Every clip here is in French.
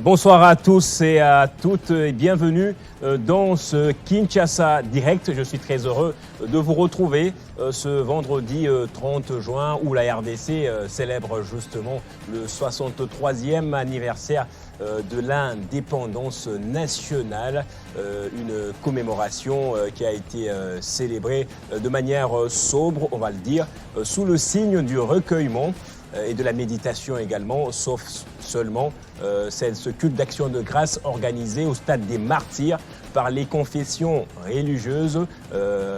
Bonsoir à tous et à toutes et bienvenue dans ce Kinshasa Direct. Je suis très heureux de vous retrouver ce vendredi 30 juin où la RDC célèbre justement le 63e anniversaire de l'indépendance nationale, une commémoration qui a été célébrée de manière sobre, on va le dire, sous le signe du recueillement et de la méditation également, sauf seulement ce culte d'action de grâce organisé au stade des martyrs par les confessions religieuses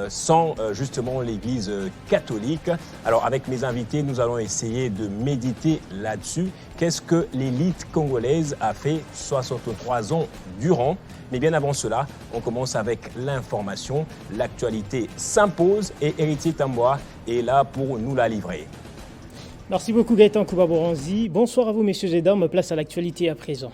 sans justement l'Église catholique. Alors avec mes invités, nous allons essayer de méditer là-dessus. Qu'est-ce que l'élite congolaise a fait 63 ans durant? Mais bien avant cela, on commence avec l'information. L'actualité s'impose et Héritier Tamboa est là pour nous la livrer. Merci beaucoup Gaëtan Kouba-Boranzi. Bonsoir à vous messieurs et dames, place à l'actualité à présent.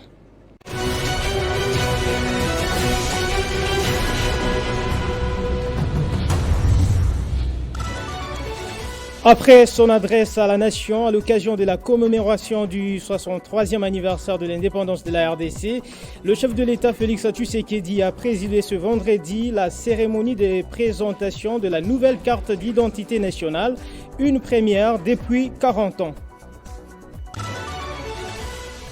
Après son adresse à la nation à l'occasion de la commémoration du 63e anniversaire de l'indépendance de la RDC, le chef de l'État Félix Tshisekedi a présidé ce vendredi la cérémonie de présentation de la nouvelle carte d'identité nationale, une première depuis 40 ans.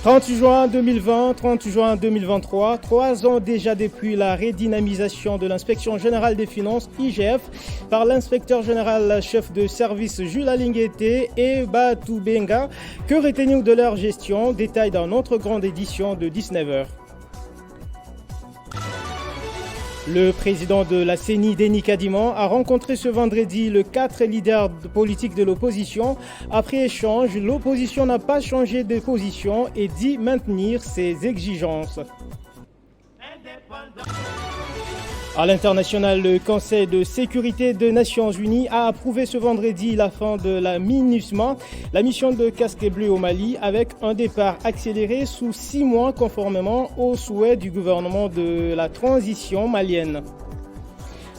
30 juin 2020, 30 juin 2023, 3 ans déjà depuis la redynamisation de l'inspection générale des finances, IGF, par l'inspecteur général chef de service Jules Alinguete et Batou Benga. Que retenir de leur gestion? Détail dans notre grande édition de 19h. Le président de la CENI, Denis Kadiman, a rencontré ce vendredi les 4 leaders politiques de l'opposition. Après échange, l'opposition n'a pas changé de position et dit maintenir ses exigences. À l'international, le Conseil de sécurité des Nations Unies a approuvé ce vendredi la fin de la MINUSMA, la mission de casque bleu au Mali, avec un départ accéléré sous 6 mois conformément aux souhaits du gouvernement de la transition malienne.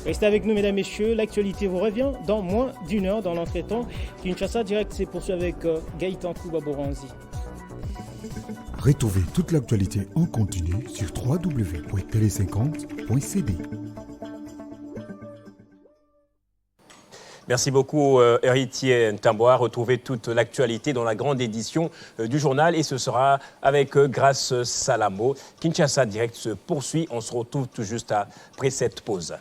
Restez avec nous mesdames et messieurs, l'actualité vous revient dans moins d'une heure dans l'entretemps. Kinshasa Direct s'est poursuivi avec Gaëtan Kouba-Boranzi. Retrouvez toute l'actualité en continu sur www.tele50.cd. Merci beaucoup Héritier Tamboa. Retrouvez toute l'actualité dans la grande édition du journal et ce sera avec Grâce Salamo. Kinshasa Direct se poursuit. On se retrouve tout juste après cette pause.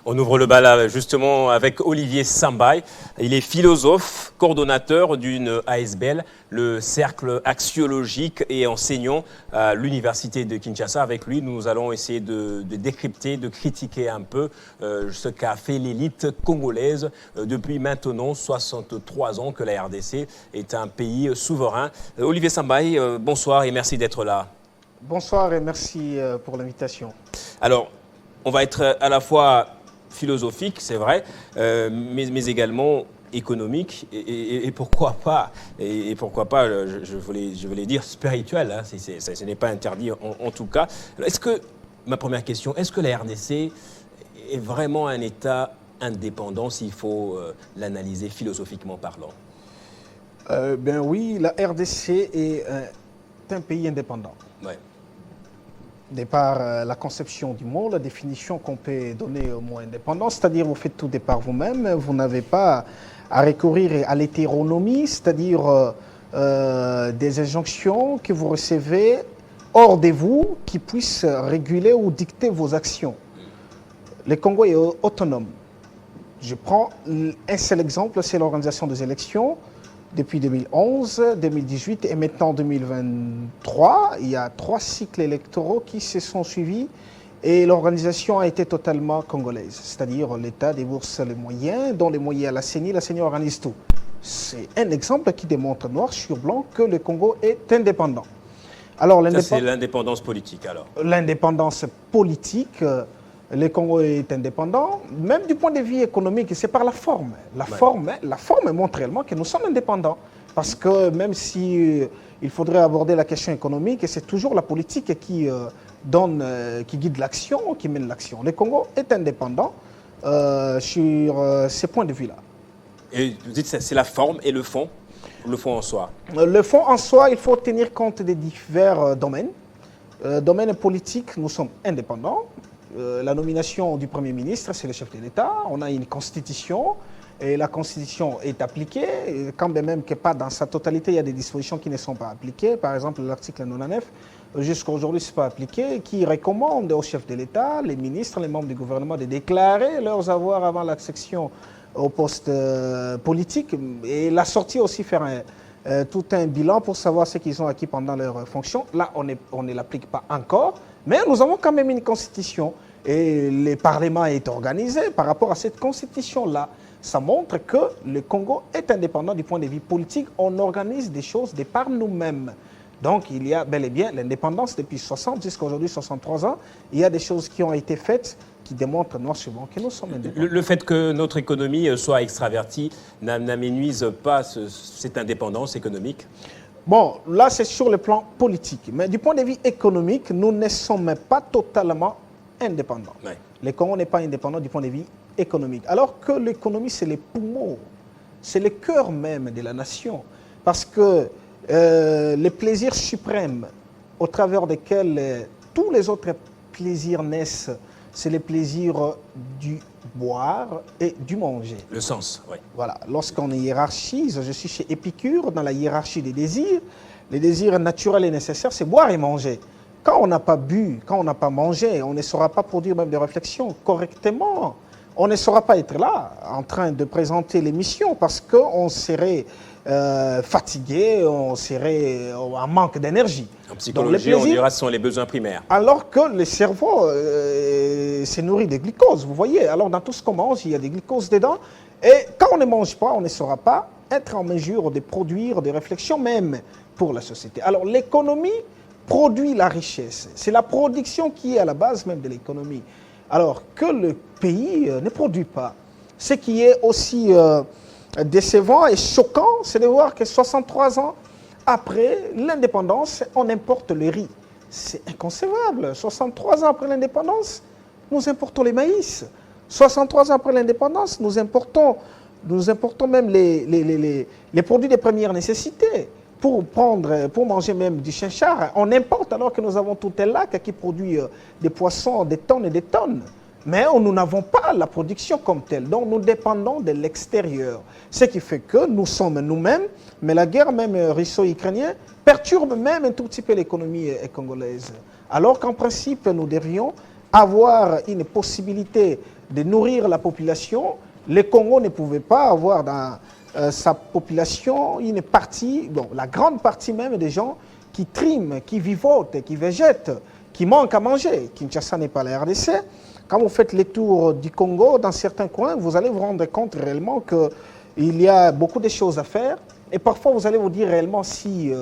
On ouvre le bal justement avec Olivier Sambaye. Il est philosophe, coordonnateur d'une ASBL, le Cercle Axiologique, et enseignant à l'Université de Kinshasa. Avec lui, nous allons essayer de décrypter, de critiquer un peu ce qu'a fait l'élite congolaise depuis maintenant 63 ans que la RDC est un pays souverain. Olivier Sambaye, bonsoir et merci d'être là. Bonsoir et merci pour l'invitation. Alors, on va être à la fois philosophique, c'est vrai, mais également économique et pourquoi pas, je voulais dire spirituel, hein, ce n'est pas interdit en tout cas. Ma première question, est-ce que la RDC est vraiment un État indépendant s'il faut l'analyser philosophiquement parlant? Ben oui, la RDC est un pays indépendant. Ouais. Par la conception du mot, la définition qu'on peut donner au mot indépendant, c'est-à-dire vous faites tout par vous-même, vous n'avez pas à recourir à l'hétéronomie, c'est-à-dire des injonctions que vous recevez hors de vous qui puissent réguler ou dicter vos actions. Le Congo est autonome. Je prends un seul exemple, c'est l'organisation des élections. Depuis 2011, 2018 et maintenant 2023, il y a 3 cycles électoraux qui se sont suivis et l'organisation a été totalement congolaise. C'est-à-dire l'État débourse les moyens, dont les moyens à la CENI organise tout. C'est un exemple qui démontre noir sur blanc que le Congo est indépendant. Alors, ça, c'est l'indépendance politique alors? L'indépendance politique, le Congo est indépendant, même du point de vue économique, c'est par la forme. La forme montre réellement que nous sommes indépendants. Parce que même si il faudrait aborder la question économique, c'est toujours la politique qui guide l'action, qui mène l'action. Le Congo est indépendant sur ces points de vue-là. Et vous dites que c'est la forme et le fond en soi? Le fond en soi, il faut tenir compte des divers domaines. Domaine politique, nous sommes indépendants. La nomination du Premier ministre, c'est le chef de l'État. On a une constitution et la constitution est appliquée. Quand même que pas dans sa totalité, il y a des dispositions qui ne sont pas appliquées. Par exemple, l'article 99, jusqu'à aujourd'hui, ce n'est pas appliqué, qui recommande au chef de l'État, les ministres, les membres du gouvernement de déclarer leurs avoirs avant l'accession au poste politique. Et la sortie aussi faire tout un bilan pour savoir ce qu'ils ont acquis pendant leur fonction. Là, on ne l'applique pas encore, mais nous avons quand même une constitution. Et le Parlement est organisé par rapport à cette constitution-là. Ça montre que le Congo est indépendant du point de vue politique. On organise des choses de par nous-mêmes. Donc, il y a bel et bien l'indépendance depuis 60 jusqu'à aujourd'hui, 63 ans. Il y a des choses qui ont été faites qui démontrent noir sur blanc que nous sommes indépendants. Le fait que notre économie soit extravertie n'amenuise pas cette indépendance économique? Bon, là, c'est sur le plan politique. Mais du point de vue économique, nous ne sommes pas totalement indépendant. Ouais. Le Congo n'est pas indépendant du point de vue économique. Alors que l'économie, c'est les poumons, c'est le cœur même de la nation. Parce que les plaisirs suprêmes au travers desquels tous les autres plaisirs naissent, c'est les plaisirs du boire et du manger. Le sens, oui. Voilà. Lorsqu'on hiérarchise, je suis chez Épicure, dans la hiérarchie des désirs, les désirs naturels et nécessaires, c'est boire et manger. Quand on n'a pas bu, quand on n'a pas mangé, on ne saura pas produire même des réflexions correctement. On ne saura pas être là en train de présenter l'émission parce qu'on serait fatigué, on serait en manque d'énergie. En psychologie, on dira que ce sont les besoins primaires. Alors que le cerveau se nourrit de glucose, vous voyez. Alors dans tout ce qu'on mange, il y a des glucoses dedans. Et quand on ne mange pas, on ne saura pas être en mesure de produire des réflexions même pour la société. Alors l'économie produit la richesse. C'est la production qui est à la base même de l'économie. Alors que le pays ne produit pas. Ce qui est aussi décevant et choquant, c'est de voir que 63 ans après l'indépendance, on importe le riz. C'est inconcevable. 63 ans après l'indépendance, nous importons les maïs. 63 ans après l'indépendance, nous importons même les produits de première nécessité. Pour manger même du chinchard, on importe alors que nous avons tout un lac qui produit des poissons, des tonnes et des tonnes. Mais nous n'avons pas la production comme telle, donc nous dépendons de l'extérieur. Ce qui fait que nous sommes nous-mêmes, mais la guerre même russo-ukrainienne perturbe même un tout petit peu l'économie congolaise. Alors qu'en principe, nous devrions avoir une possibilité de nourrir la population. Le Congo ne pouvait pas avoir dans sa population une partie, bon, la grande partie même des gens qui triment, qui vivotent, qui végètent, qui manquent à manger. Kinshasa n'est pas la RDC. Quand vous faites les tours du Congo, dans certains coins, vous allez vous rendre compte réellement qu'il y a beaucoup de choses à faire. Et parfois, vous allez vous dire réellement si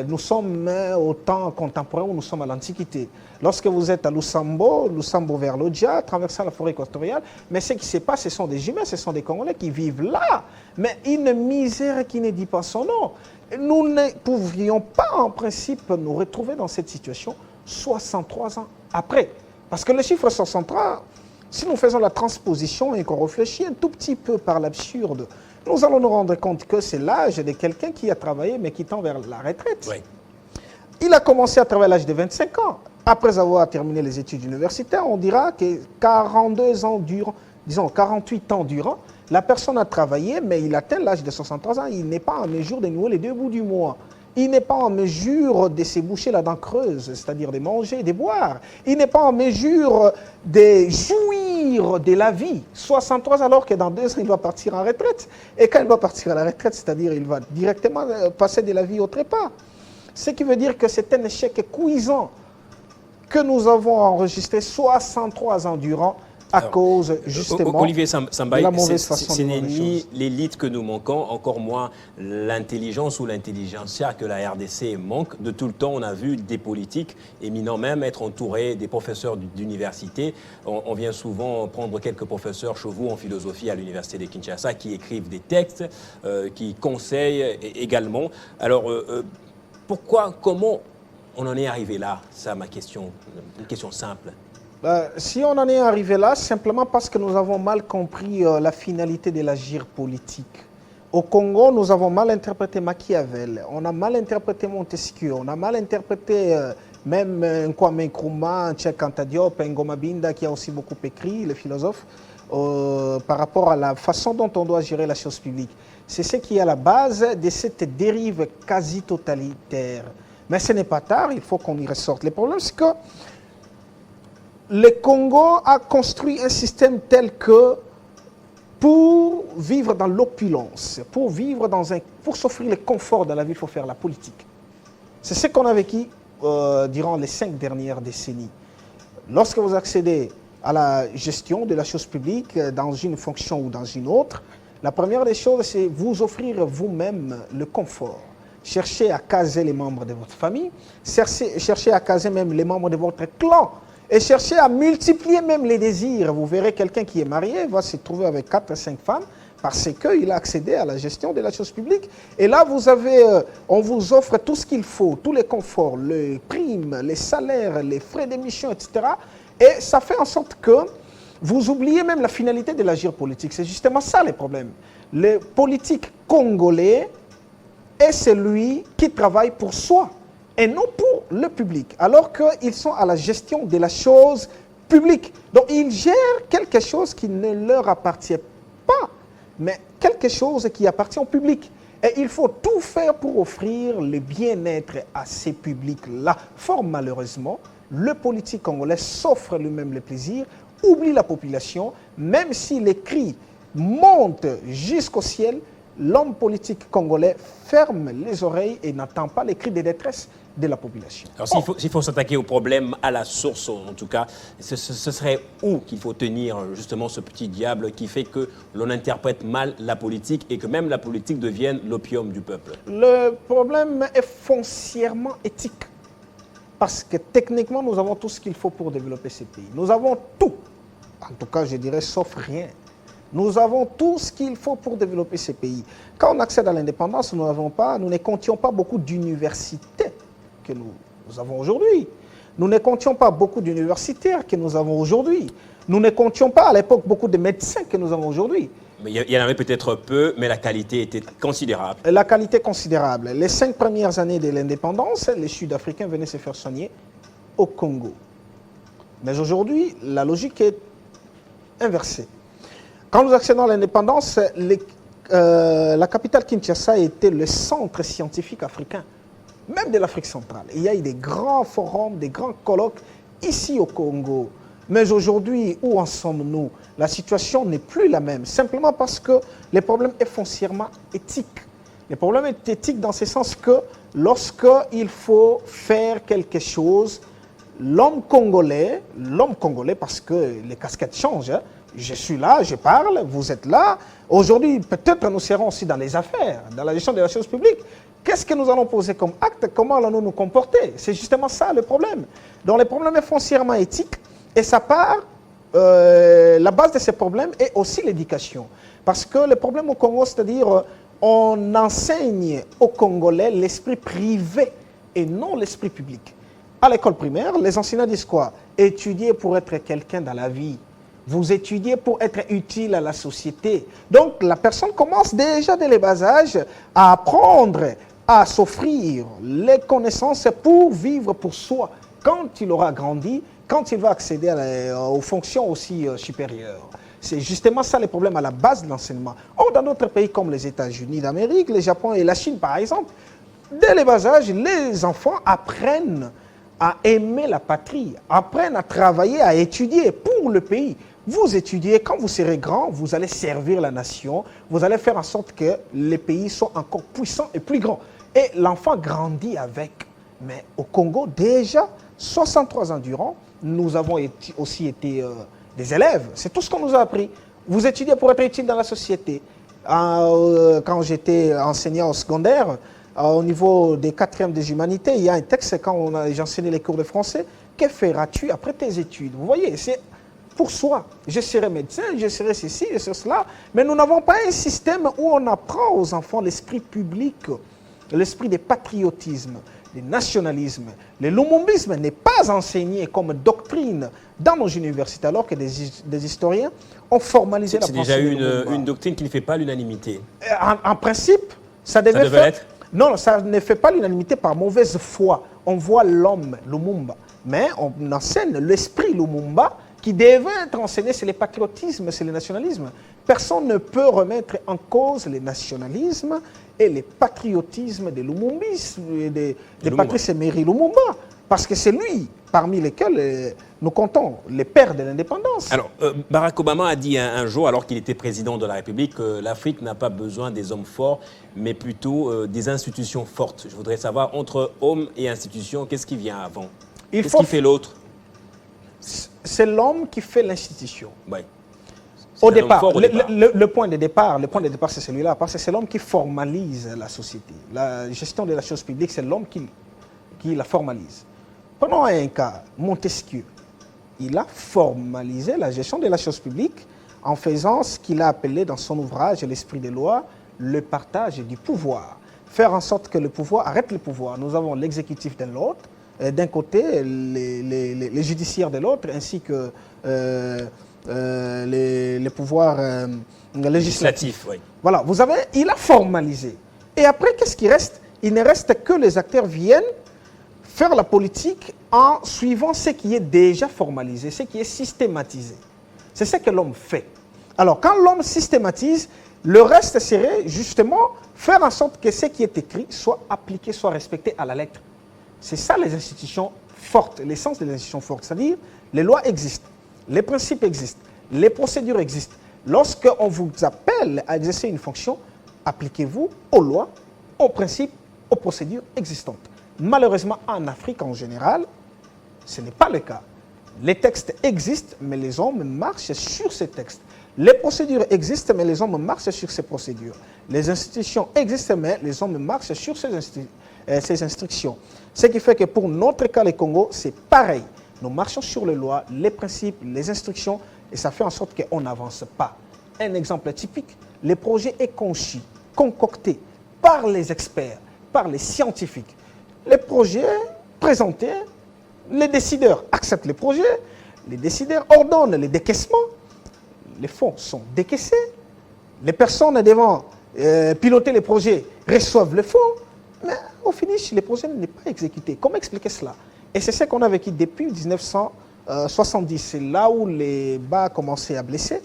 nous sommes au temps contemporain ou nous sommes à l'Antiquité. Lorsque vous êtes à Lusambo vers l'Odja, traversant la forêt équatoriale, mais ce qui se passe, ce sont des humains, ce sont des Congolais qui vivent là. Mais une misère qui ne dit pas son nom. Nous ne pouvions pas, en principe, nous retrouver dans cette situation 63 ans après. Parce que le chiffre 63, si nous faisons la transposition et qu'on réfléchit un tout petit peu par l'absurde, nous allons nous rendre compte que c'est l'âge de quelqu'un qui a travaillé mais qui tend vers la retraite. Oui. Il a commencé à travailler à l'âge de 25 ans. Après avoir terminé les études universitaires, on dira que 42 ans durant, disons 48 ans durant, la personne a travaillé, mais il atteint l'âge de 63 ans. Il n'est pas en mesure de nouer les deux bouts du mois. Il n'est pas en mesure de se boucher la dent creuse, c'est-à-dire de manger, de boire. Il n'est pas en mesure de jouir de la vie. 63 alors que dans 2 ans, il va partir en retraite. Et quand il va partir à la retraite, c'est-à-dire il va directement passer de la vie au trépas. Ce qui veut dire que c'est un échec cuisant que nous avons enregistré 63 ans durant à cause justement Olivier Sambaï, de la mauvaise façon ce de voir n'est les ni choses. l'élite que nous manquons, encore moins l'intelligence ou l'intelligentsia que la RDC manque. De tout le temps, on a vu des politiques éminents même être entourés des professeurs d'université. On vient souvent prendre quelques professeurs chevaux en philosophie à l'université de Kinshasa qui écrivent des textes, qui conseillent également. Alors, pourquoi, comment on en est arrivé là? C'est ma question, une question simple. Si on en est arrivé là, simplement parce que nous avons mal compris la finalité de l'agir politique. Au Congo, nous avons mal interprété Machiavel, on a mal interprété Montesquieu, on a mal interprété même Kwame Nkrumah, Cheikh Anta Diop, Ngoma Binda, qui a aussi beaucoup écrit, les philosophes, par rapport à la façon dont on doit gérer la chose publique. C'est ce qui est à la base de cette dérive quasi totalitaire. Mais ce n'est pas tard, il faut qu'on y ressorte. Le problème, c'est que le Congo a construit un système tel que pour vivre dans l'opulence, pour s'offrir le confort de la vie, il faut faire la politique. C'est ce qu'on a vécu durant les 5 dernières décennies. Lorsque vous accédez à la gestion de la chose publique dans une fonction ou dans une autre, la première des choses, c'est vous offrir vous-même le confort. Cherchez à caser les membres de votre famille, cherchez à caser même les membres de votre clan, et cherchez à multiplier même les désirs. Vous verrez quelqu'un qui est marié va se trouver avec 4 à 5 femmes parce qu'il a accédé à la gestion de la chose publique. Et là, on vous offre tout ce qu'il faut, tous les conforts, les primes, les salaires, les frais d'émission, etc. Et ça fait en sorte que vous oubliez même la finalité de l'agir politique. C'est justement ça le problème. Le politique congolais est celui qui travaille pour soi et non pour le public, alors qu'ils sont à la gestion de la chose publique. Donc, ils gèrent quelque chose qui ne leur appartient pas, mais quelque chose qui appartient au public. Et il faut tout faire pour offrir le bien-être à ces publics-là. Fort malheureusement, le politique congolais s'offre lui-même le plaisir, oublie la population, même si les cris montent jusqu'au ciel, l'homme politique congolais ferme les oreilles et n'entend pas les cris de détresse de la population. Alors s'il faut s'attaquer au problème à la source, en tout cas, ce serait où qu'il faut tenir justement ce petit diable qui fait que l'on interprète mal la politique et que même la politique devienne l'opium du peuple? Le problème est foncièrement éthique. Parce que techniquement, nous avons tout ce qu'il faut pour développer ces pays. Nous avons tout. En tout cas, je dirais, sauf rien. Nous avons tout ce qu'il faut pour développer ces pays. Quand on accède à l'indépendance, nous ne comptions pas beaucoup d'universités que nous avons aujourd'hui. Nous ne comptions pas beaucoup d'universitaires que nous avons aujourd'hui. Nous ne comptions pas à l'époque beaucoup de médecins que nous avons aujourd'hui. Mais il y en avait peut-être peu, mais la qualité était considérable. La qualité considérable. Les 5 premières années de l'indépendance, les Sud-Africains venaient se faire soigner au Congo. Mais aujourd'hui, la logique est inversée. Quand nous accédons à l'indépendance, la capitale Kinshasa était le centre scientifique africain, même de l'Afrique centrale. Il y a eu des grands forums, des grands colloques ici au Congo. Mais aujourd'hui, où en sommes-nous? La situation n'est plus la même, simplement parce que le problème est foncièrement éthique. Le problème est éthique dans ce sens que lorsqu'il faut faire quelque chose, l'homme congolais, parce que les casquettes changent, hein. Je suis là, je parle, vous êtes là. Aujourd'hui, peut-être nous serons aussi dans les affaires, dans la gestion de la chose publique. Qu'est-ce que nous allons poser comme acte? Comment allons-nous nous comporter? C'est justement ça le problème. Donc le problème est foncièrement éthique et ça part, la base de ces problèmes est aussi l'éducation. Parce que le problème au Congo, c'est-à-dire on enseigne aux Congolais l'esprit privé et non l'esprit public. À l'école primaire, les enseignants disent quoi? Étudier pour être quelqu'un dans la vie. Vous étudiez pour être utile à la société. Donc, la personne commence déjà dès le bas âge à apprendre, à s'offrir les connaissances pour vivre pour soi. Quand il aura grandi, quand il va accéder aux fonctions aussi supérieures. C'est justement ça le problème à la base de l'enseignement. Or, dans d'autres pays comme les États-Unis d'Amérique, le Japon et la Chine, par exemple, dès le bas âge, les enfants apprennent à aimer la patrie, apprennent à travailler, à étudier pour le pays. Vous étudiez, quand vous serez grand, vous allez servir la nation, vous allez faire en sorte que les pays soient encore puissants et plus grands. Et l'enfant grandit avec. Mais au Congo, déjà, 63 ans durant, nous avons aussi été des élèves. C'est tout ce qu'on nous a appris. Vous étudiez pour être utile dans la société. Quand j'étais enseignant au secondaire, au niveau des 4e des humanités, il y a un texte, quand j'enseignais les cours de français, que feras-tu après tes études? Vous voyez, c'est pour soi. Je serai médecin, je serai ceci, je serai cela. Mais nous n'avons pas un système où on apprend aux enfants l'esprit public, l'esprit de patriotisme, du nationalisme. Le lumumbisme n'est pas enseigné comme doctrine dans nos universités, alors que des historiens ont formalisé la pensée. C'est déjà une doctrine qui ne fait pas l'unanimité. En principe, ça devait être. Non, ça ne fait pas l'unanimité par mauvaise foi. On voit l'homme, Lumumba. Mais on enseigne l'esprit Lumumba qui devait être enseigné, c'est le patriotisme, c'est le nationalisme. Personne ne peut remettre en cause le nationalisme et le patriotisme de Lumumbisme, de Patrice Emery Lumumba. Parce que c'est lui, parmi lesquels nous comptons les pères de l'indépendance. Alors, Barack Obama a dit un jour, alors qu'il était président de la République, que l'Afrique n'a pas besoin des hommes forts, mais plutôt des institutions fortes. Je voudrais savoir, entre hommes et institutions, qu'est-ce qui vient avant? Qu'est-ce qui fait l'autre? C'est l'homme qui fait l'institution. Oui. Au départ, le point de départ, c'est celui-là, parce que c'est l'homme qui formalise la société. La gestion de la chose publique, c'est l'homme qui la formalise. Prenons un cas, Montesquieu. Il a formalisé la gestion de la chose publique en faisant ce qu'il a appelé dans son ouvrage, L'Esprit des lois, le partage du pouvoir. Faire en sorte que le pouvoir arrête le pouvoir. Nous avons l'exécutif d'un côté, les judiciaires de l'autre, ainsi que les pouvoirs législatifs. Oui. Voilà, il a formalisé. Et après, qu'est-ce qui reste? Il ne reste que les acteurs viennent faire la politique en suivant ce qui est déjà formalisé, ce qui est systématisé. C'est ce que l'homme fait. Alors, quand l'homme systématise, le reste serait justement faire en sorte que ce qui est écrit soit appliqué, soit respecté à la lettre. C'est ça les institutions fortes, l'essence des institutions fortes. C'est-à-dire, les lois existent, les principes existent, les procédures existent. Lorsqu'on vous appelle à exercer une fonction, appliquez-vous aux lois, aux principes, aux procédures existantes. Malheureusement, en Afrique en général, ce n'est pas le cas. Les textes existent, mais les hommes marchent sur ces textes. Les procédures existent, mais les hommes marchent sur ces procédures. Les institutions existent, mais les hommes marchent sur ces instructions. Ce qui fait que pour notre cas, le Congo, c'est pareil. Nous marchons sur les lois, les principes, les instructions, et ça fait en sorte qu'on n'avance pas. Un exemple typique, le projet est conçu, concocté par les experts, par les scientifiques. Les projets présentés, les décideurs acceptent les projets, les décideurs ordonnent les décaissements, les fonds sont décaissés, les personnes devant piloter les projets reçoivent les fonds, mais au finish, le projet n'est pas exécuté. Comment expliquer cela? Et c'est ce qu'on a vécu depuis 1970. C'est là où les bas ont commencé à blesser.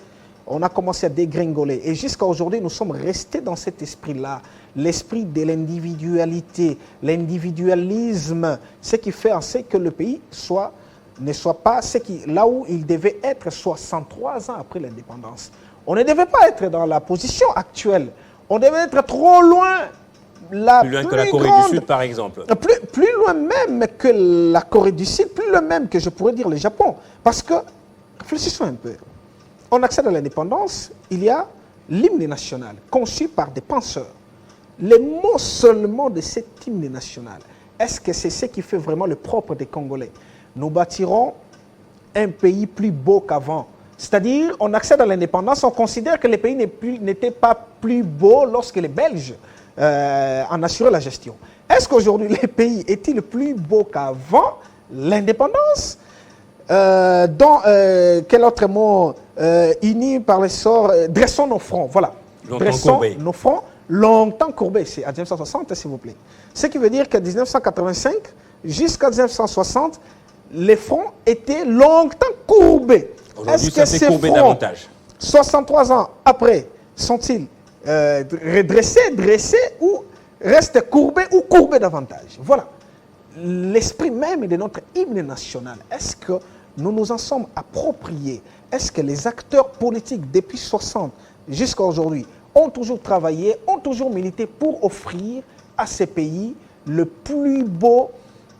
On a commencé à dégringoler. Et jusqu'à aujourd'hui, nous sommes restés dans cet esprit-là. L'esprit de l'individualité, l'individualisme, ce qui fait en sorte que le pays soit ne soit pas là où il devait être 63 ans après l'indépendance. On ne devait pas être dans la position actuelle. On devait être trop loin. Plus loin que la Corée du Sud, par exemple. Plus loin même que la Corée du Sud, plus loin même que je pourrais dire le Japon. Parce que, réfléchissons un peu. On accède à l'indépendance, il y a l'hymne national, conçu par des penseurs. Les mots seulement de cet hymne national, est-ce que c'est ce qui fait vraiment le propre des Congolais? Nous bâtirons un pays plus beau qu'avant. C'est-à-dire, on accède à l'indépendance, on considère que le pays n'était pas plus beau lorsque les Belges en assuraient la gestion. Est-ce qu'aujourd'hui, le pays est-il plus beau qu'avant l'indépendance? Quel autre mot uni par l'essor, dressons nos fronts, voilà. Dressons nos fronts, longtemps courbés, c'est à 1960, s'il vous plaît. Ce qui veut dire qu'à 1985 jusqu'à 1960, les fronts étaient longtemps courbés. Aujourd'hui, ça s'est courbé davantage. 63 ans après, sont-ils redressés, dressés ou restent courbés ou courbés davantage? Voilà. L'esprit même de notre hymne national, est-ce que nous nous en sommes appropriés? Est-ce que les acteurs politiques depuis 60 jusqu'à aujourd'hui ont toujours travaillé, ont toujours milité pour offrir à ces pays le plus beau,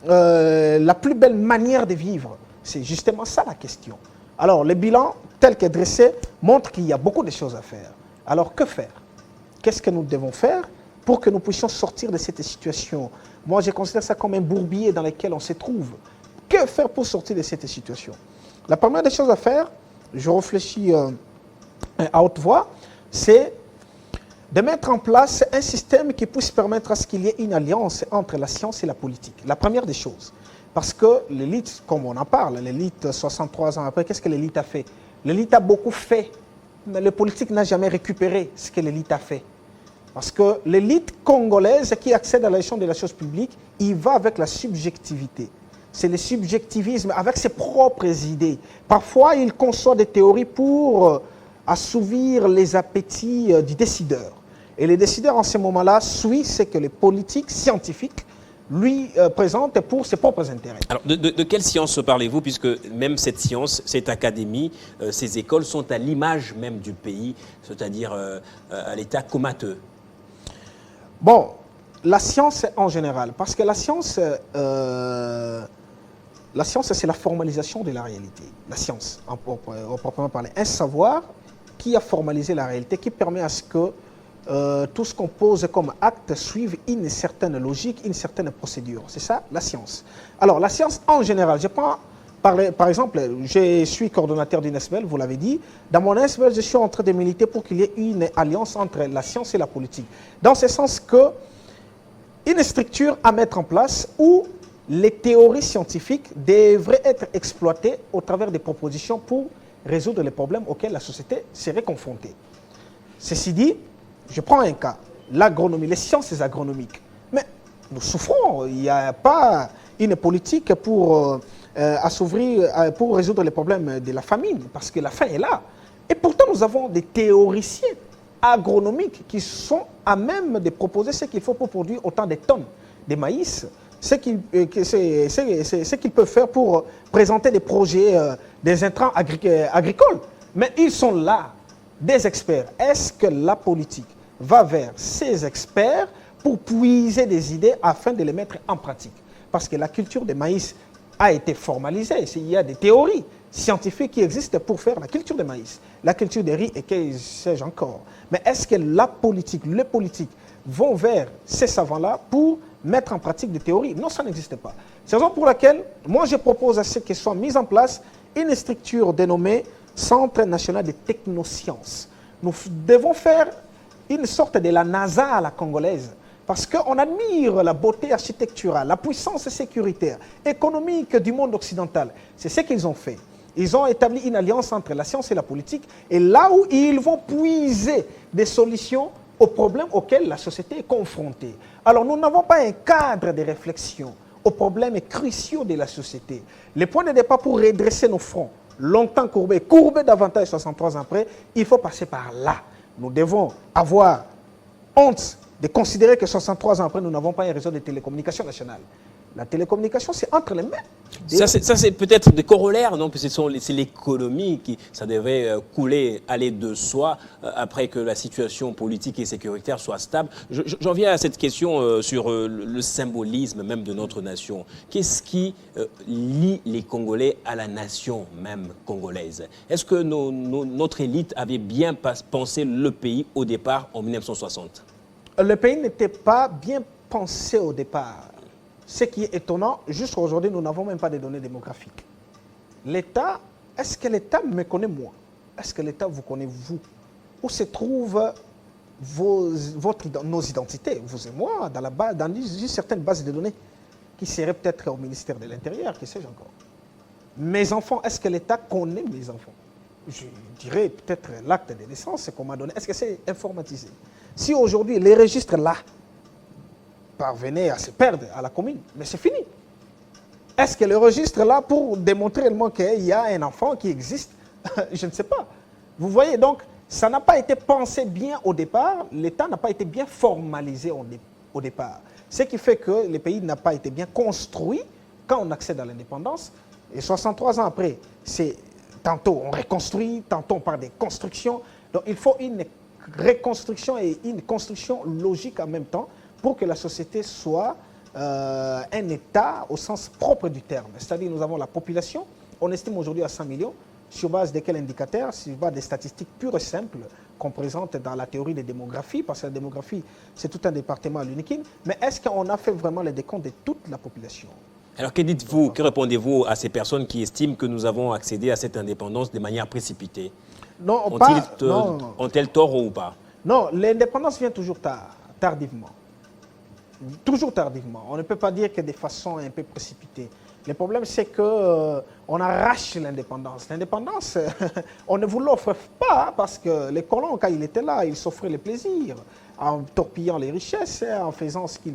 la plus belle manière de vivre? C'est justement ça la question. Alors, le bilan tel qu'est dressé montre qu'il y a beaucoup de choses à faire. Alors, que faire? Qu'est-ce que nous devons faire pour que nous puissions sortir de cette situation? Moi, je considère ça comme un bourbier dans lequel on se trouve. Que faire pour sortir de cette situation? La première des choses à faire, je réfléchis à haute voix, c'est de mettre en place un système qui puisse permettre à ce qu'il y ait une alliance entre la science et la politique. La première des choses. Parce que l'élite, comme on en parle, l'élite 63 ans après, qu'est-ce que l'élite a fait? L'élite a beaucoup fait, mais le politique n'a jamais récupéré ce que l'élite a fait. Parce que l'élite congolaise qui accède à la gestion de la chose publique, il va avec la subjectivité. C'est le subjectivisme avec ses propres idées. Parfois, il conçoit des théories pour assouvir les appétits du décideur. Et le décideur, en ce moment-là, suit ce que les politiques scientifiques lui présente pour ses propres intérêts. Alors, de quelle science parlez-vous, puisque même cette science, cette académie, ces écoles sont à l'image même du pays, c'est-à-dire à l'état comateux? Bon, la science en général, parce que la science, c'est la formalisation de la réalité. La science, en proprement parler. Un savoir qui a formalisé la réalité, qui permet à ce que tout ce qu'on pose comme acte suive une certaine logique, une certaine procédure. C'est ça, la science. Alors, la science en général, je prends, par exemple, je suis coordonnateur d'une SBL, vous l'avez dit. Dans mon SBL, je suis en train de militer pour qu'il y ait une alliance entre la science et la politique. Dans ce sens que, une structure à mettre en place où les théories scientifiques devraient être exploitées au travers des propositions pour résoudre les problèmes auxquels la société serait confrontée. Ceci dit, je prends un cas, l'agronomie, les sciences agronomiques. Mais nous souffrons, il n'y a pas une politique pour résoudre les problèmes de la famine, parce que la faim est là. Et pourtant, nous avons des théoriciens agronomiques qui sont à même de proposer ce qu'il faut pour produire autant de tonnes de maïs, ce qu'ils peuvent faire pour présenter des projets, des intrants agricoles. Mais ils sont là, des experts. Est-ce que la politique va vers ces experts pour puiser des idées afin de les mettre en pratique? Parce que la culture des maïs a été formalisée. Il y a des théories scientifiques qui existent pour faire la culture des maïs, la culture des riz et que sais-je encore. Mais est-ce que la politique, les politiques vont vers ces savants-là pour mettre en pratique des théories? Non, ça n'existe pas. C'est la raison pour laquelle moi je propose à ce que soit mise en place une structure dénommée Centre national de technosciences. Nous devons faire une sorte de la NASA à la congolaise. Parce qu'on admire la beauté architecturale, la puissance sécuritaire, économique du monde occidental. C'est ce qu'ils ont fait. Ils ont établi une alliance entre la science et la politique. Et là où ils vont puiser des solutions aux problèmes auxquels la société est confrontée. Alors nous n'avons pas un cadre de réflexion aux problèmes cruciaux de la société. Les points de départ pour redresser nos fronts, longtemps courbés davantage 63 ans après, il faut passer par là. Nous devons avoir honte de considérer que 63 ans après, nous n'avons pas un réseau de télécommunications nationales. La télécommunication, c'est entre les mains. Ça, c'est peut-être des corollaires, non? C'est l'économie qui, ça devrait couler, aller de soi après que la situation politique et sécuritaire soit stable. J'en viens à cette question sur le symbolisme même de notre nation. Qu'est-ce qui lie les Congolais à la nation même congolaise? Est-ce que notre élite avait bien pensé le pays au départ en 1960? Le pays n'était pas bien pensé au départ. Ce qui est étonnant, jusqu'à aujourd'hui, nous n'avons même pas de données démographiques. L'État, est-ce que l'État me connaît moi? Est-ce que l'État vous connaît vous? Où se trouvent nos identités, vous et moi, dans une certaine base de données, qui serait peut-être au ministère de l'Intérieur, qui sais-je encore. Mes enfants, est-ce que l'État connaît mes enfants? Je dirais peut-être l'acte de naissance qu'on m'a donné. Est-ce que c'est informatisé? Si aujourd'hui, les registres là, parvenaient à se perdre à la commune, mais c'est fini. Est-ce que le registre là, pour démontrer réellement qu'il y a un enfant qui existe, je ne sais pas. Vous voyez, donc, ça n'a pas été pensé bien au départ, l'État n'a pas été bien formalisé au départ. Ce qui fait que le pays n'a pas été bien construit quand on accède à l'indépendance. Et 63 ans après, c'est tantôt on reconstruit, tantôt on parle de construction. Donc il faut une reconstruction et une construction logique en même temps pour que la société soit un État au sens propre du terme. C'est-à-dire nous avons la population, on estime aujourd'hui à 100 millions, sur base de quel indicateur? Sur base des statistiques pures et simples qu'on présente dans la théorie des démographies, parce que la démographie, c'est tout un département à l'UNIKIN. Mais est-ce qu'on a fait vraiment le décompte de toute la population? Alors que dites-vous, que répondez-vous à ces personnes qui estiment que nous avons accédé à cette indépendance de manière précipitée? Non, Ont-elles tort ou pas? Non, l'indépendance vient toujours tardivement. Toujours tardivement. On ne peut pas dire que de façon un peu précipitée. Le problème, c'est qu'on arrache l'indépendance. L'indépendance, on ne vous l'offre pas parce que les colons, quand ils étaient là, ils s'offraient le plaisir en torpillant les richesses, en faisant ce qui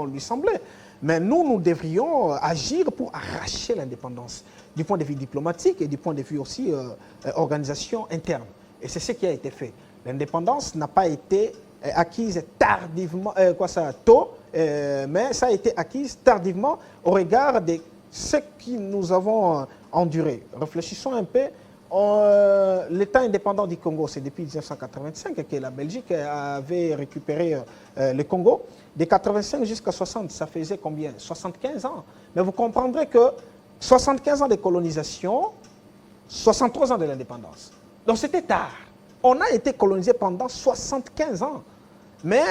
lui semblait. Mais nous devrions agir pour arracher l'indépendance du point de vue diplomatique et du point de vue aussi organisation interne. Et c'est ce qui a été fait. L'indépendance n'a pas été acquise tardivement, tôt, mais ça a été acquise tardivement au regard de ce que nous avons enduré. Réfléchissons un peu. L'État indépendant du Congo, c'est depuis 1985 que la Belgique avait récupéré le Congo. De 85 jusqu'à 60, ça faisait combien? 75 ans. Mais vous comprendrez que 75 ans de colonisation, 63 ans de l'indépendance. Donc c'était tard. On a été colonisé pendant 75 ans. Mais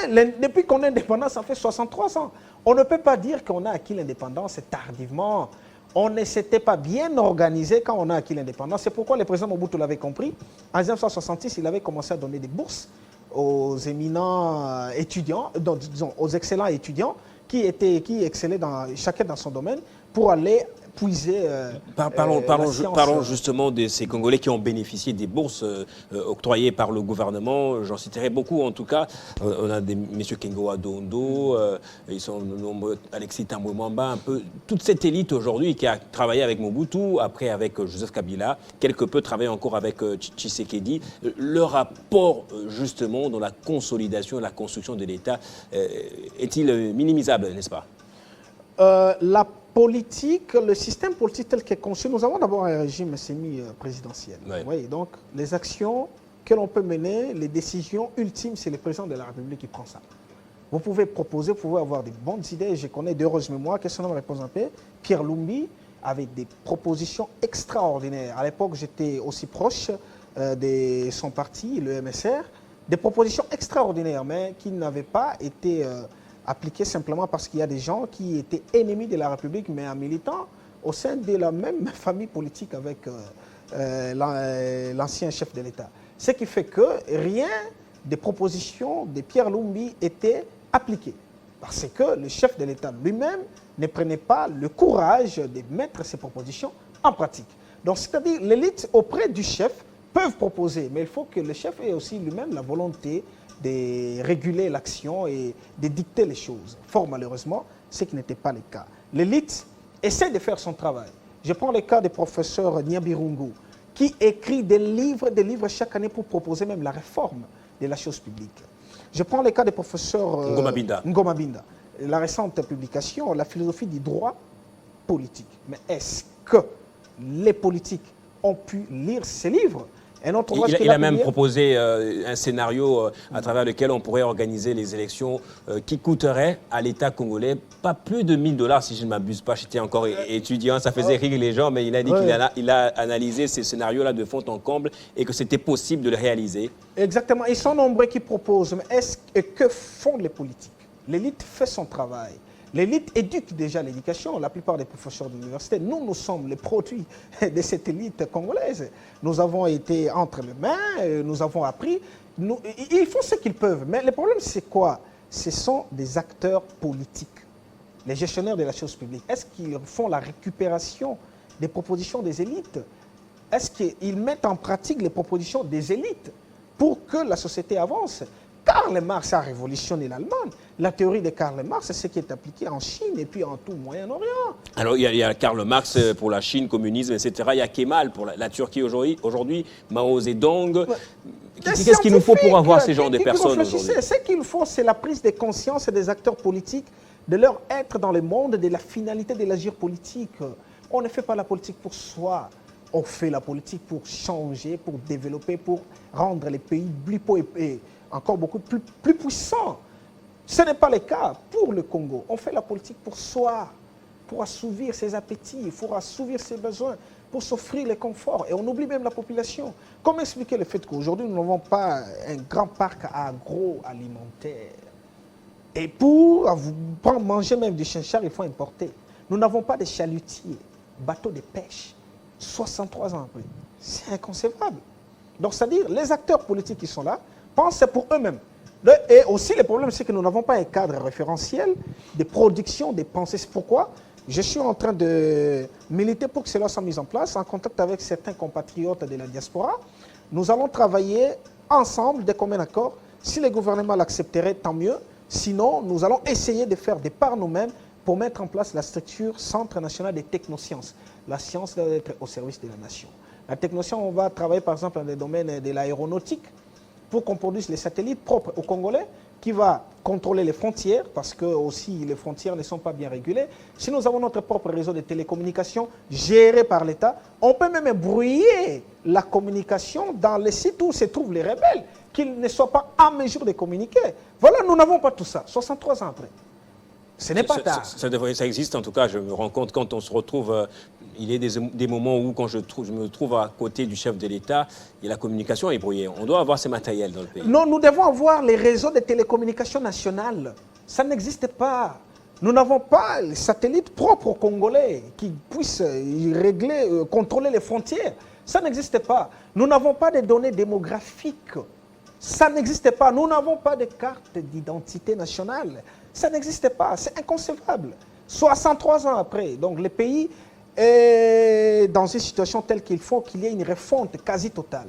depuis qu'on est indépendant, ça fait 63 ans. On ne peut pas dire qu'on a acquis l'indépendance tardivement. On ne s'était pas bien organisé quand on a acquis l'indépendance. C'est pourquoi le président Mobutu l'avait compris. En 1966, il avait commencé à donner des bourses aux éminents étudiants, disons, aux excellents étudiants qui excellaient chacun dans son domaine pour aller puiser Parlons justement de ces Congolais qui ont bénéficié des bourses octroyées par le gouvernement. J'en citerai beaucoup en tout cas. On a M. Kengo Adondo, ils sont nombreux, Alexis Tambwe Mwamba, un peu toute cette élite aujourd'hui qui a travaillé avec Mobutu, après avec Joseph Kabila, quelque peu travaillé encore avec Tshisekedi. Le rapport justement dans la consolidation et la construction de l'État est-il minimisable, n'est-ce pas? La politique, le système politique tel qu'est conçu, nous avons d'abord un régime semi-présidentiel. Oui. Oui, donc, les actions que l'on peut mener, les décisions ultimes, c'est le président de la République qui prend ça. Vous pouvez proposer, vous pouvez avoir des bonnes idées. Je connais d'heureuses mémoires que son nom représentait, Pierre Lumbi, avec des propositions extraordinaires. À l'époque, j'étais aussi proche de son parti, le MSR, des propositions extraordinaires, mais qui n'avaient pas été appliqué simplement parce qu'il y a des gens qui étaient ennemis de la République, mais en militant au sein de la même famille politique avec l'ancien chef de l'État. Ce qui fait que rien des propositions de Pierre Lumbi était appliqué. Parce que le chef de l'État lui-même ne prenait pas le courage de mettre ses propositions en pratique. Donc, c'est-à-dire l'élite auprès du chef peuvent proposer, mais il faut que le chef ait aussi lui-même la volonté de réguler l'action et de dicter les choses. Fort malheureusement, ce qui n'était pas le cas. L'élite essaie de faire son travail. Je prends le cas du professeur Nyabirungu, qui écrit des livres chaque année pour proposer même la réforme de la chose publique. Je prends le cas du professeur Ngoma Binda. Ngoma Binda. la récente publication, la philosophie du droit politique. Mais est-ce que les politiques ont pu lire ces livres? Et notre ouvrage Il qu'il a même publié- proposé un scénario à travers lequel on pourrait organiser les élections qui coûteraient à l'État congolais pas plus de 1 000 $, si je ne m'abuse pas. J'étais encore étudiant, ça faisait rire les gens, mais il a dit Ouais. qu'il a analysé ces scénarios-là de fond en comble et que c'était possible de le réaliser. Exactement. Ils sont nombreux qui proposent. Mais que font les politiques? L'élite fait son travail. L'élite éduque déjà l'éducation, la plupart des professeurs d'université. Nous sommes les produits de cette élite congolaise. Nous avons été entre les mains, nous avons appris. Ils font ce qu'ils peuvent. Mais le problème, c'est quoi? Ce sont des acteurs politiques, les gestionnaires de la chose publique. Est-ce qu'ils font la récupération des propositions des élites? Est-ce qu'ils mettent en pratique les propositions des élites pour que la société avance? Karl Marx a révolutionné l'Allemagne. La théorie de Karl Marx, c'est ce qui est appliqué en Chine et puis en tout Moyen-Orient. Alors, il y a Karl Marx pour la Chine, communisme, etc. Il y a Kemal pour la Turquie aujourd'hui, Mao Zedong. Qu'est-ce qu'il nous faut pour avoir ces genres de personnes aujourd'hui? Ce qu'il faut, c'est la prise de conscience des acteurs politiques, de leur être dans le monde, de la finalité de l'agir politique. On ne fait pas la politique pour soi. On fait la politique pour changer, pour développer, pour rendre les pays encore beaucoup plus puissants. Ce n'est pas le cas pour le Congo. On fait la politique pour soi, pour assouvir ses appétits, pour assouvir ses besoins, pour s'offrir les conforts. Et on oublie même la population. Comment expliquer le fait qu'aujourd'hui, nous n'avons pas un grand parc agroalimentaire? Et pour manger même du chinchard, il faut importer. Nous n'avons pas de chalutiers, bateaux de pêche, 63 ans après. C'est inconcevable. Donc, c'est-à-dire, les acteurs politiques qui sont là pensent pour eux-mêmes. Et aussi, le problème, c'est que nous n'avons pas un cadre référentiel de production des pensées. C'est pourquoi je suis en train de militer pour que cela soit mis en place, en contact avec certains compatriotes de la diaspora. Nous allons travailler ensemble de commun accord. Si le gouvernement l'accepterait, tant mieux. Sinon, nous allons essayer de faire des parts nous-mêmes pour mettre en place la structure Centre national des technosciences. La science doit être au service de la nation. La technoscience, on va travailler par exemple dans le domaine de l'aéronautique pour qu'on produise les satellites propres aux Congolais qui va contrôler les frontières parce que aussi les frontières ne sont pas bien régulées. Si nous avons notre propre réseau de télécommunications géré par l'État, on peut même brouiller la communication dans les sites où se trouvent les rebelles, qu'ils ne soient pas en mesure de communiquer. Voilà, nous n'avons pas tout ça, 63 ans après. Ce n'est pas tard. Ça existe en tout cas, je me rends compte quand on se retrouve, il y a des moments où quand je me trouve à côté du chef de l'État, et la communication est brouillée. On doit avoir ces matériels dans le pays. Non, nous devons avoir les réseaux de télécommunications nationales. Ça n'existe pas. Nous n'avons pas les satellites propres aux Congolais qui puissent régler, contrôler les frontières. Ça n'existe pas. Nous n'avons pas de données démographiques. Ça n'existe pas. Nous n'avons pas de carte d'identité nationale. Ça n'existe pas. C'est inconcevable. 63 ans après, donc le pays est dans une situation telle qu'il faut qu'il y ait une refonte quasi totale.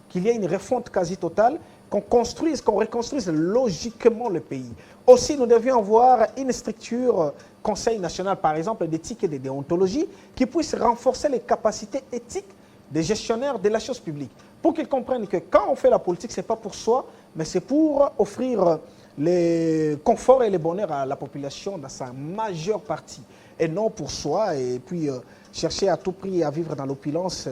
Qu'il y ait une refonte quasi totale, qu'on construise, qu'on reconstruise logiquement le pays. Aussi, nous devions avoir une structure, Conseil national par exemple, d'éthique et de déontologie, qui puisse renforcer les capacités éthiques des gestionnaires de la chose publique. Pour qu'ils comprennent que quand on fait la politique, ce n'est pas pour soi, mais c'est pour offrir les conforts et les bonheurs à la population dans sa majeure partie. Et non pour soi, et puis chercher à tout prix à vivre dans l'opulence,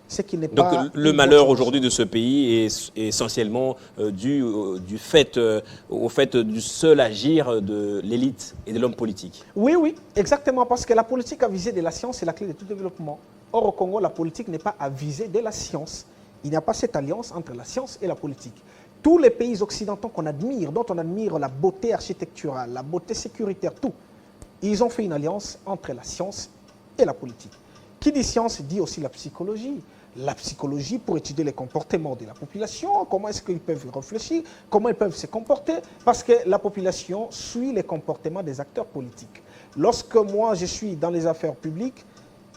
ce qui n'est pas... Donc le malheur aujourd'hui de ce pays est essentiellement dû au fait du seul agir de l'élite et de l'homme politique. Oui, oui, exactement, parce que la politique à viser de la science est la clé de tout développement. Or, au Congo, la politique n'est pas à viser de la science. Il n'y a pas cette alliance entre la science et la politique. Tous les pays occidentaux qu'on admire, dont on admire la beauté architecturale, la beauté sécuritaire, tout, ils ont fait une alliance entre la science et la politique. Qui dit science dit aussi la psychologie. La psychologie pour étudier les comportements de la population, comment est-ce qu'ils peuvent réfléchir, comment ils peuvent se comporter, parce que la population suit les comportements des acteurs politiques. Lorsque moi je suis dans les affaires publiques,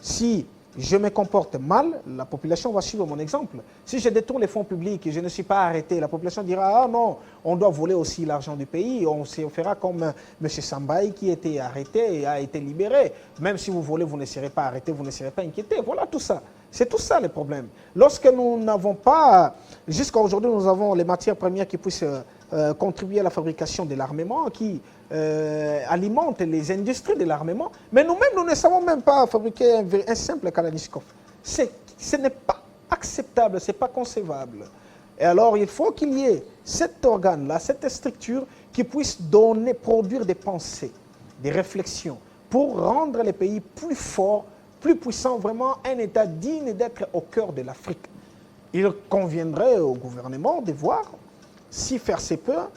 si je me comporte mal, la population va suivre mon exemple. Si je détourne les fonds publics et je ne suis pas arrêté, la population dira « Ah non, on doit voler aussi l'argent du pays, on fera comme M. Sambaï qui a été arrêté et a été libéré. Même si vous volez, vous ne serez pas arrêté, vous ne serez pas inquiété. » Voilà tout ça. C'est tout ça le problème. Lorsque nous n'avons pas, jusqu'à aujourd'hui, nous avons les matières premières qui puissent contribuer à la fabrication de l'armement, qui alimentent les industries de l'armement, mais nous-mêmes, nous ne savons même pas fabriquer un simple Kalachnikov. Ce n'est pas acceptable, ce n'est pas concevable. Et alors, il faut qu'il y ait cet organe-là, cette structure qui puisse produire des pensées, des réflexions, pour rendre les pays plus forts, plus puissants, vraiment un État digne d'être au cœur de l'Afrique. Il conviendrait au gouvernement de voir si faire ses peurs,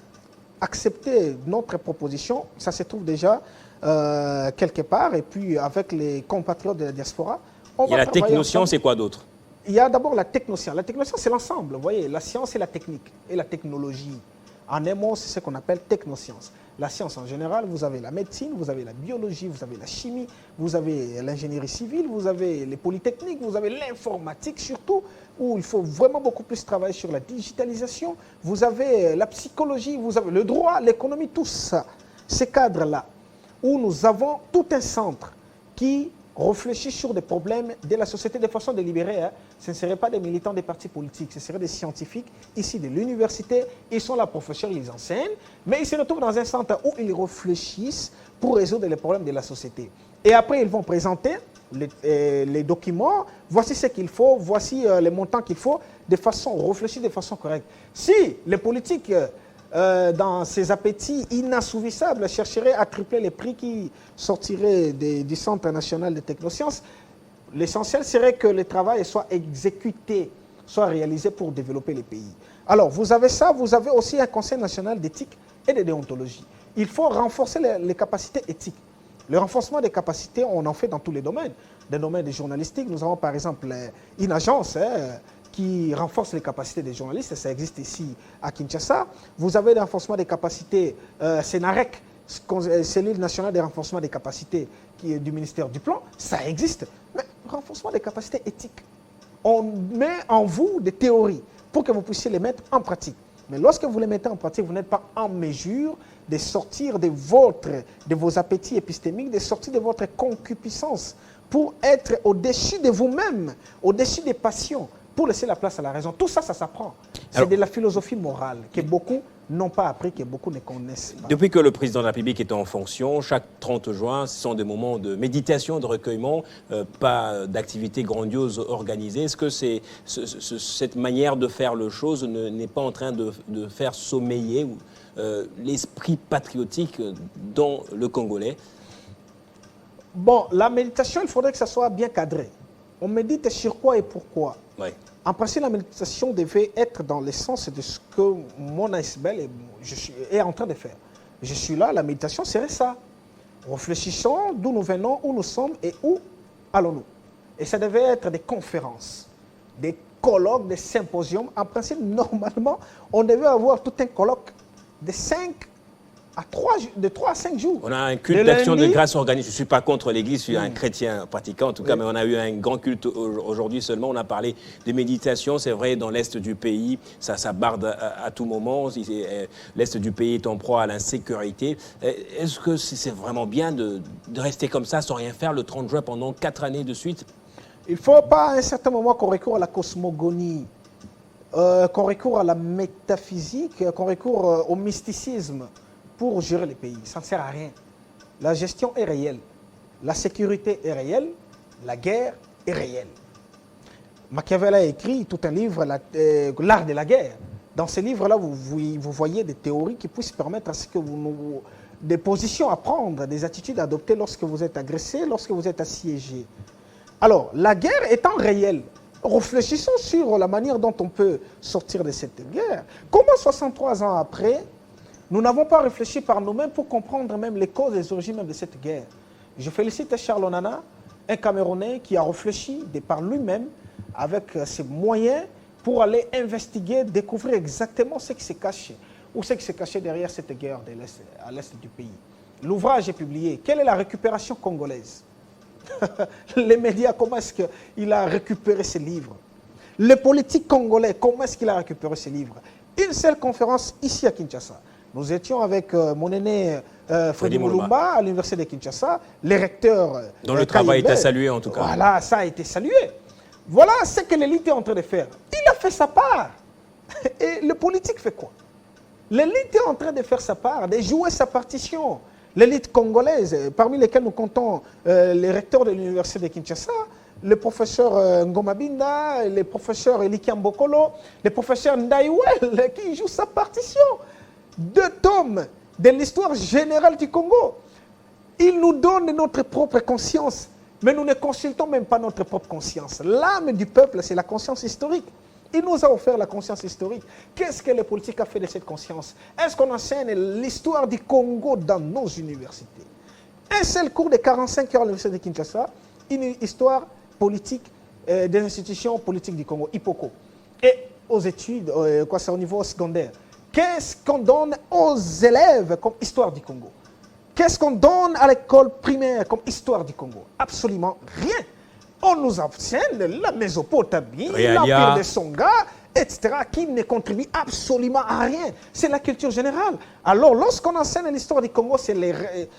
accepter notre proposition, ça se trouve déjà quelque part, et puis avec les compatriotes de la diaspora. Il y a la technoscience et quoi d'autre? Il y a d'abord la technoscience. La technoscience, c'est l'ensemble, vous voyez, la science et la technique, et la technologie. En un mot, c'est ce qu'on appelle technoscience. La science en général, vous avez la médecine, vous avez la biologie, vous avez la chimie, vous avez l'ingénierie civile, vous avez les polytechniques, vous avez l'informatique surtout, où il faut vraiment beaucoup plus travailler sur la digitalisation. Vous avez la psychologie, vous avez le droit, l'économie, tout ça. Ces cadres-là, où nous avons tout un centre qui réfléchit sur des problèmes de la société de façon délibérée. Hein. Ce ne seraient pas des militants des partis politiques, ce seraient des scientifiques ici de l'université. Ils sont là, professeurs, ils enseignent, mais ils se retrouvent dans un centre où ils réfléchissent pour résoudre les problèmes de la société. Et après, ils vont présenter les documents, voici ce qu'il faut, voici les montants qu'il faut, de façon réfléchie, de façon correcte. Si les politiques, dans ces appétits inassouvissables, chercheraient à tripler les prix qui sortiraient du Centre national de technosciences, l'essentiel serait que le travail soit exécuté, soit réalisé pour développer les pays. Alors, vous avez ça, vous avez aussi un Conseil national d'éthique et de déontologie. Il faut renforcer les capacités éthiques. Le renforcement des capacités, on en fait dans tous les domaines. Dans le domaine des journalistiques, nous avons par exemple une agence qui renforce les capacités des journalistes, ça existe ici à Kinshasa. Vous avez le renforcement des capacités Sénarec, cellule nationale de renforcement des capacités qui est du ministère du Plan, ça existe. Mais renforcement des capacités éthiques. On met en vous des théories pour que vous puissiez les mettre en pratique. Mais lorsque vous les mettez en pratique, vous n'êtes pas en mesure de sortir de vos appétits épistémiques, de sortir de votre concupiscence pour être au-dessus de vous-même, au-dessus des passions, pour laisser la place à la raison. Tout ça, ça s'apprend. C'est de la philosophie morale que beaucoup n'ont pas appris, que beaucoup ne connaissent pas. Depuis que le président de la République est en fonction, chaque 30 juin, ce sont des moments de méditation, de recueillement, pas d'activités grandioses organisées. Est-ce que cette manière de faire les choses n'est pas en train de faire sommeiller l'esprit patriotique dans le Congolais? Bon, la méditation, il faudrait que ça soit bien cadré. On médite sur quoi et pourquoi. Oui. En principe, la méditation devait être dans l'essence de ce que mon ASBL est en train de faire. Je suis là, la méditation serait ça. Réfléchissons d'où nous venons, où nous sommes et où allons-nous. Et ça devait être des conférences, des colloques, des symposiums. En principe, normalement, on devait avoir tout un colloque de 3 à 5 jours. On a un culte d'action de grâce organisé. Je ne suis pas contre l'Église, je suis un chrétien pratiquant en tout cas, mais on a eu un grand culte aujourd'hui seulement. On a parlé de méditation, c'est vrai, dans l'Est du pays, ça barde à tout moment. L'Est du pays est en proie à l'insécurité. Est-ce que c'est vraiment bien de rester comme ça, sans rien faire, le 30 juin pendant 4 années de suite? Il ne faut pas à un certain moment qu'on recourt à la cosmogonie, qu'on recourt à la métaphysique, qu'on recourt au mysticisme pour gérer les pays. Ça ne sert à rien. La gestion est réelle. La sécurité est réelle. La guerre est réelle. Machiavel a écrit tout un livre, L'art de la guerre. Dans ce livre-là, vous voyez des théories qui puissent permettre à ce que des positions à prendre, des attitudes à adopter lorsque vous êtes agressé, lorsque vous êtes assiégé. Alors, la guerre étant réelle, réfléchissons sur la manière dont on peut sortir de cette guerre. Comment 63 ans après, nous n'avons pas réfléchi par nous-mêmes pour comprendre même les causes et les origines même de cette guerre. Je félicite Charles Onana, un Camerounais qui a réfléchi de par lui-même avec ses moyens pour aller investiguer, découvrir exactement ce qui s'est caché ou ce qui s'est caché derrière cette guerre à l'est du pays. L'ouvrage est publié. Quelle est la récupération congolaise? Les médias, comment est-ce qu'il a récupéré ces livres? Les politiques congolais, comment est-ce qu'il a récupéré ces livres? Une seule conférence ici à Kinshasa. Nous étions avec mon aîné Freddy Mulumba à l'université de Kinshasa, les recteurs... dont le travail est à saluer en tout cas. Voilà, ça a été salué. Voilà ce que l'élite est en train de faire. Il a fait sa part. Et le politique fait quoi? L'élite est en train de faire sa part, de jouer sa partition. L'élite congolaise, parmi lesquelles nous comptons les recteurs de l'université de Kinshasa, le professeur Ngoma Binda, le professeur Elikiam Bokolo, le professeur Ndaïwel, qui joue sa partition. 2 tomes de l'histoire générale du Congo. Il nous donne notre propre conscience, mais nous ne consultons même pas notre propre conscience. L'âme du peuple, c'est la conscience historique. Il nous a offert la conscience historique. Qu'est-ce que le politique a fait de cette conscience? Est-ce qu'on enseigne l'histoire du Congo dans nos universités? Un seul cours de 45 heures à l'université de Kinshasa, une histoire politique des institutions politiques du Congo, IPOCO. Et aux études, c'est au niveau secondaire. Qu'est-ce qu'on donne aux élèves comme histoire du Congo? Qu'est-ce qu'on donne à l'école primaire comme histoire du Congo? Absolument rien. On nous enseigne la Mésopotamie, l'Empire des Songhas, etc., qui ne contribuent absolument à rien. C'est la culture générale. Alors, lorsqu'on enseigne l'histoire du Congo, c'est l'éveil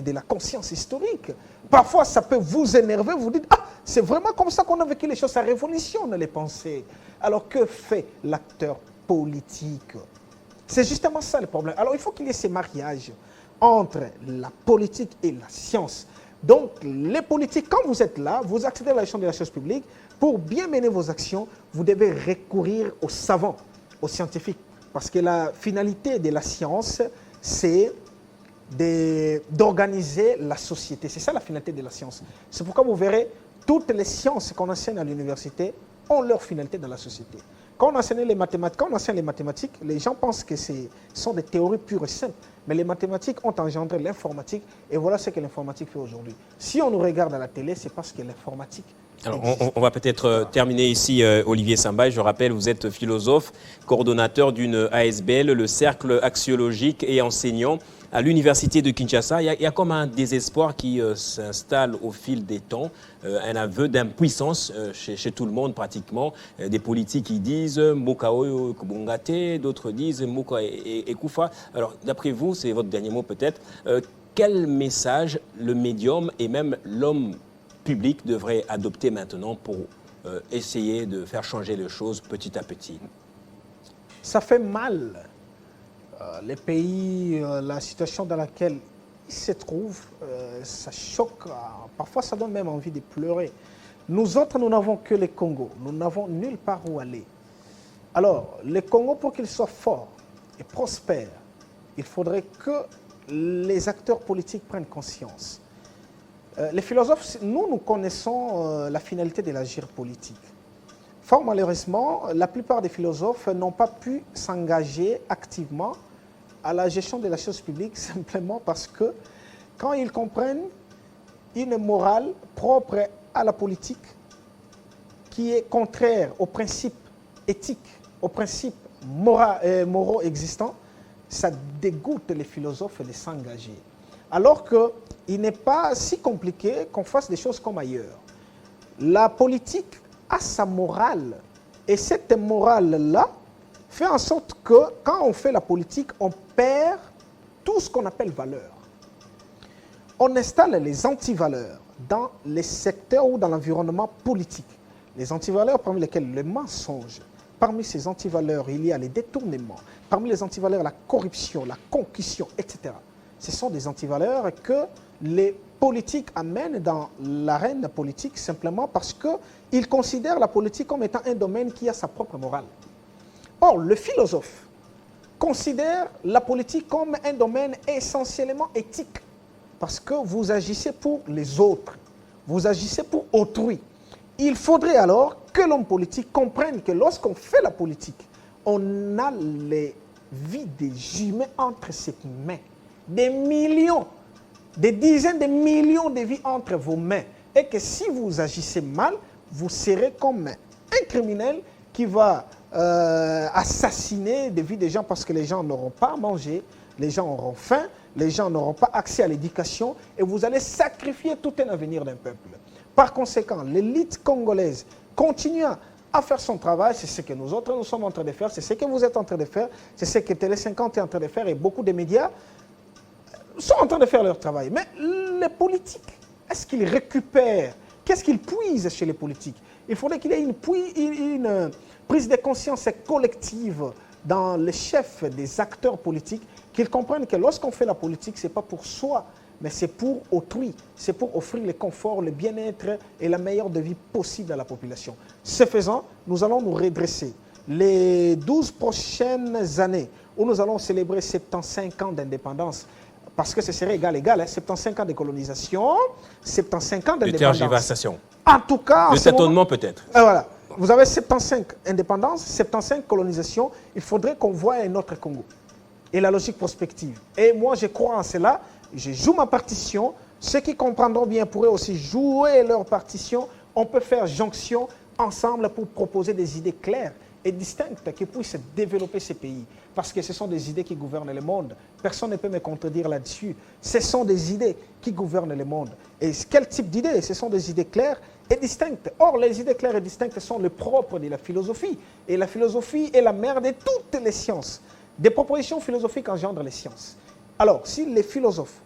de la conscience historique. Parfois, ça peut vous énerver, vous dites, ah, c'est vraiment comme ça qu'on a vécu les choses, ça révolutionne les pensées. Alors, que fait l'acteur politique? C'est justement ça le problème. Alors, il faut qu'il y ait ces mariages entre la politique et la science. Donc, les politiques, quand vous êtes là, vous accédez à la gestion de la chose publique, pour bien mener vos actions, vous devez recourir aux savants, aux scientifiques. Parce que la finalité de la science, c'est d'organiser la société. C'est ça la finalité de la science. C'est pourquoi vous verrez, toutes les sciences qu'on enseigne à l'université ont leur finalité dans la société. Quand on enseigne les mathématiques, les gens pensent que ce sont des théories pures et simples. Mais les mathématiques ont engendré l'informatique, et voilà ce que l'informatique fait aujourd'hui. Si on nous regarde à la télé, c'est parce que l'informatique Alors, on va peut-être terminer ici, Olivier Sambaye. Je rappelle, vous êtes philosophe, coordonnateur d'une ASBL, le Cercle axiologique et enseignant à l'université de Kinshasa. Il y a comme un désespoir qui s'installe au fil des temps, un aveu d'impuissance chez tout le monde pratiquement. Des politiques qui disent Mokao Kubongate, d'autres disent Moka Ekufa. Alors, d'après vous, c'est votre dernier mot peut-être, quel message le médium et même l'homme public devrait adopter maintenant pour essayer de faire changer les choses petit à petit? Ça fait mal. Les pays, la situation dans laquelle ils se trouvent, ça choque. Parfois, ça donne même envie de pleurer. Nous autres, nous n'avons que le Congo. Nous n'avons nulle part où aller. Alors, le Congo, pour qu'il soit fort et prospère, il faudrait que les acteurs politiques prennent conscience. Les philosophes, nous connaissons la finalité de l'agir politique. Fort malheureusement, la plupart des philosophes n'ont pas pu s'engager activement à la gestion de la chose publique simplement parce que quand ils comprennent une morale propre à la politique qui est contraire aux principes éthiques, aux principes moraux existants, ça dégoûte les philosophes de s'engager. Alors qu'il n'est pas si compliqué qu'on fasse des choses comme ailleurs. La politique a sa morale. Et cette morale-là fait en sorte que quand on fait la politique, on perd tout ce qu'on appelle valeur. On installe les antivaleurs dans les secteurs ou dans l'environnement politique. Les antivaleurs parmi lesquels le mensonge. Parmi ces antivaleurs, il y a les détournements. Parmi les antivaleurs, la corruption, la concussion, etc. Ce sont des antivaleurs que les politiques amènent dans l'arène politique simplement parce qu'ils considèrent la politique comme étant un domaine qui a sa propre morale. Or, le philosophe considère la politique comme un domaine essentiellement éthique parce que vous agissez pour les autres, vous agissez pour autrui. Il faudrait alors que l'homme politique comprenne que lorsqu'on fait la politique, on a les vies des humains entre ses mains. Des millions, des dizaines de millions de vies entre vos mains. Et que si vous agissez mal, vous serez comme un criminel qui va assassiner des vies des gens parce que les gens n'auront pas à manger, les gens auront faim, les gens n'auront pas accès à l'éducation et vous allez sacrifier tout un avenir d'un peuple. Par conséquent, l'élite congolaise continue à faire son travail, c'est ce que nous autres nous sommes en train de faire, c'est ce que vous êtes en train de faire, c'est ce que Télé 50 est en train de faire et beaucoup de médias sont en train de faire leur travail. Mais les politiques, est-ce qu'ils récupèrent Qu'est-ce qu'ils puisent chez les politiques? Il faudrait qu'il y ait une prise de conscience collective dans les chefs des acteurs politiques, qu'ils comprennent que lorsqu'on fait la politique, ce n'est pas pour soi, mais c'est pour autrui. C'est pour offrir le confort, le bien-être et la meilleure de vie possible à la population. Ce faisant, nous allons nous redresser. Les 12 prochaines années, où nous allons célébrer 75 ans d'indépendance, parce que ce serait égal, hein, 75 ans de colonisation, 75 ans d'indépendance. De tergiversation. En tout cas... De tâtonnement peut-être. Voilà. Vous avez 75 indépendance, 75 colonisation. Il faudrait qu'on voie un autre Congo. Et la logique prospective. Et moi, je crois en cela. Je joue ma partition. Ceux qui comprendront bien pourraient aussi jouer leur partition. On peut faire jonction ensemble pour proposer des idées claires et distinctes qui puissent développer ces pays. Parce que ce sont des idées qui gouvernent le monde. Personne ne peut me contredire là-dessus. Ce sont des idées qui gouvernent le monde. Et quel type d'idées? Ce sont des idées claires et distinctes. Or, les idées claires et distinctes sont le propre de la philosophie. Et la philosophie est la mère de toutes les sciences. Des propositions philosophiques engendrent les sciences. Alors, si les philosophes,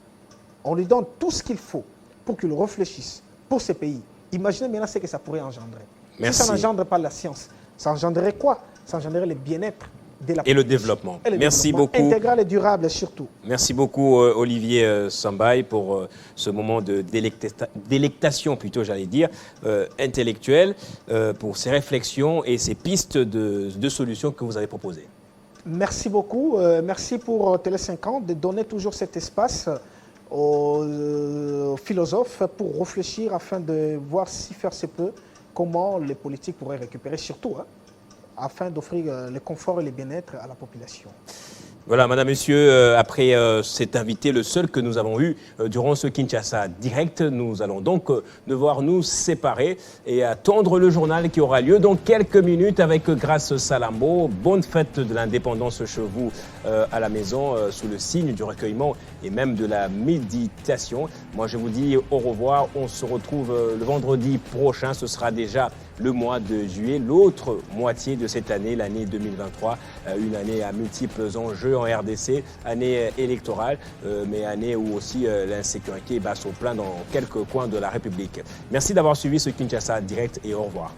on lui donne tout ce qu'il faut pour qu'il réfléchisse pour ces pays, imaginez maintenant ce que ça pourrait engendrer. Merci. Si ça n'engendre pas la science, ça engendrerait quoi? Ça engendrerait le bien-être de la population. Et le développement. Merci beaucoup. Intégral et durable surtout. Merci beaucoup Olivier Sambaye pour ce moment de délectation, plutôt j'allais dire, intellectuelle, pour ces réflexions et ces pistes de solutions que vous avez proposées. Merci beaucoup. Merci pour Télé 50 de donner toujours cet espace aux philosophes pour réfléchir afin de voir si faire se peut, comment les politiques pourraient récupérer surtout, hein, afin d'offrir le confort et le bien-être à la population. Voilà, madame, monsieur, après cet invité, le seul que nous avons eu durant ce Kinshasa Direct, nous allons donc devoir nous séparer et attendre le journal qui aura lieu dans quelques minutes avec Grace Salambo. Bonne fête de l'indépendance chez vous à la maison, sous le signe du recueillement et même de la méditation. Moi, je vous dis au revoir. On se retrouve le vendredi prochain. Ce sera déjà le mois de juillet, l'autre moitié de cette année, l'année 2023, une année à multiples enjeux en RDC, année électorale, mais année où aussi l'insécurité bat son plein dans quelques coins de la République. Merci d'avoir suivi ce Kinshasa Direct et au revoir.